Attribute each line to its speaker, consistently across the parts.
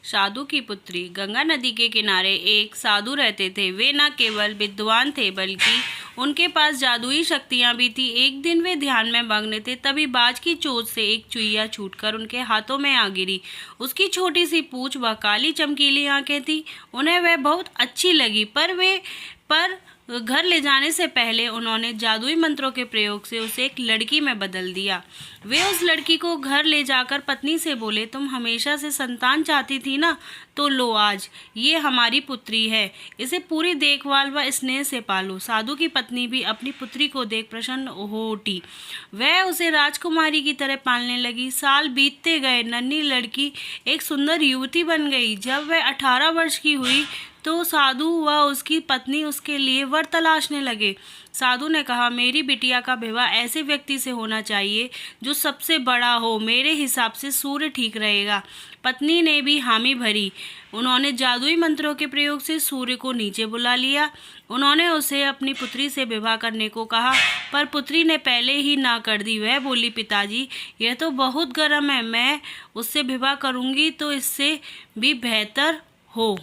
Speaker 1: साधु की पुत्री। गंगा नदी के किनारे एक साधु रहते थे। वे न केवल विद्वान थे बल्कि उनके पास जादुई शक्तियां भी थी। एक दिन वे ध्यान में मग्न थे, तभी बाज की चोंच से एक चुईया छूटकर उनके हाथों में आ गिरी। उसकी छोटी सी पूंछ व काली चमकीली आंखें थी। उन्हें वह बहुत अच्छी लगी, पर घर ले जाने से पहले उन्होंने जादुई मंत्रों के प्रयोग से उसे एक लड़की में बदल दिया। वे उस लड़की को घर ले जाकर पत्नी से बोले, तुम हमेशा से संतान चाहती थी ना, तो लो आज ये हमारी पुत्री है। इसे पूरी देखभाल व स्नेह से पालो। साधु की पत्नी भी अपनी पुत्री को देख प्रसन्न हो उठी। वह उसे राजकुमारी की तरह पालने लगी। साल बीतते गए। नन्ही लड़की एक सुंदर युवती बन गई। जब वह 18 वर्ष की हुई तो साधु व उसकी पत्नी उसके लिए वर तलाशने लगे। साधु ने कहा, मेरी बिटिया का विवाह ऐसे व्यक्ति से होना चाहिए जो सबसे बड़ा हो। मेरे हिसाब से सूर्य ठीक रहेगा। पत्नी ने भी हामी भरी। उन्होंने जादुई मंत्रों के प्रयोग से सूर्य को नीचे बुला लिया। उन्होंने उसे अपनी पुत्री से विवाह करने को कहा, पर पुत्री ने पहले ही ना कर दी। वह बोली, पिताजी यह तो बहुत गर्म है, मैं उससे विवाह करूंगी तो इससे भी बेहतर हो।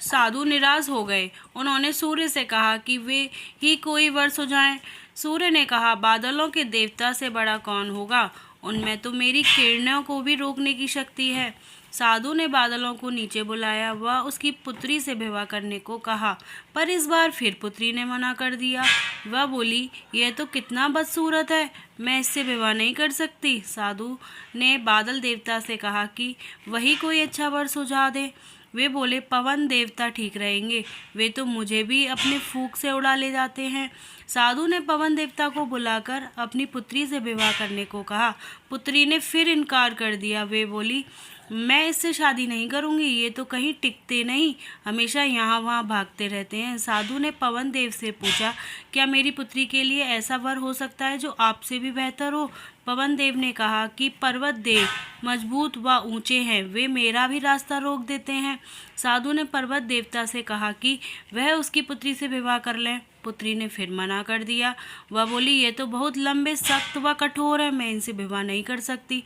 Speaker 1: साधु निराश हो गए। उन्होंने सूर्य से कहा कि वे ही कोई वर सुझाएं। सूर्य ने कहा, बादलों के देवता से बड़ा कौन होगा, उनमें तो मेरी किरणों को भी रोकने की शक्ति है। साधु ने बादलों को नीचे बुलाया व उसकी पुत्री से विवाह करने को कहा, पर इस बार फिर पुत्री ने मना कर दिया। वह बोली, यह तो कितना बदसूरत है, मैं इससे विवाह नहीं कर सकती। साधु ने बादल देवता से कहा कि वही कोई अच्छा वर सुझा दे। वे बोले, पवन देवता ठीक रहेंगे, वे तो मुझे भी अपने फूंक से उड़ा ले जाते हैं। साधु ने पवन देवता को बुलाकर अपनी पुत्री से विवाह करने को कहा। पुत्री ने फिर इनकार कर दिया। वे बोली, मैं इससे शादी नहीं करूंगी, ये तो कहीं टिकते नहीं, हमेशा यहाँ वहाँ भागते रहते हैं। साधु ने पवन देव से पूछा, क्या मेरी पुत्री के लिए ऐसा वर हो सकता है जो आपसे भी बेहतर हो? पवन देव ने कहा कि पर्वत देव मजबूत व ऊंचे हैं, वे मेरा भी रास्ता रोक देते हैं। साधु ने पर्वत देवता से कहा कि वह उसकी पुत्री से विवाह कर लें। पुत्री ने फिर मना कर दिया। वह बोली, ये तो बहुत लंबे, सख्त व कठोर है, मैं इनसे विवाह नहीं कर सकती,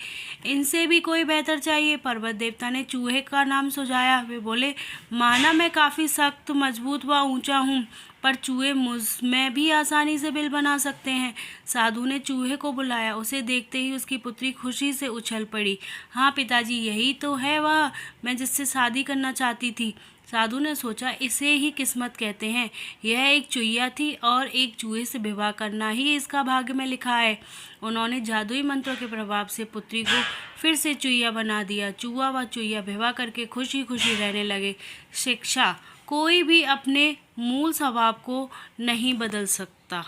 Speaker 1: इनसे भी कोई बेहतर चाहिए। पर्वत देवता ने चूहे का नाम सुझाया। वे बोले, माना मैं काफ़ी सख्त, मजबूत व ऊंचा हूँ, पर चूहे मुझ में भी आसानी से बिल बना सकते हैं। साधु ने चूहे को बुलाया। उसे देखते ही उसकी पुत्री खुशी से उछल पड़ी। हाँ पिताजी, यही तो है वह मैं जिससे शादी करना चाहती थी। साधु ने सोचा, इसे ही किस्मत कहते हैं। यह एक चुईया थी और एक चूहे से विवाह करना ही इसका भाग्य में लिखा है। उन्होंने जादुई मंत्रों के प्रभाव से पुत्री को फिर से चुईया बना दिया। चूहा व चुईया विवाह करके खुशी खुशी रहने लगे। शिक्षा, कोई भी अपने मूल स्वभाव को नहीं बदल सकता।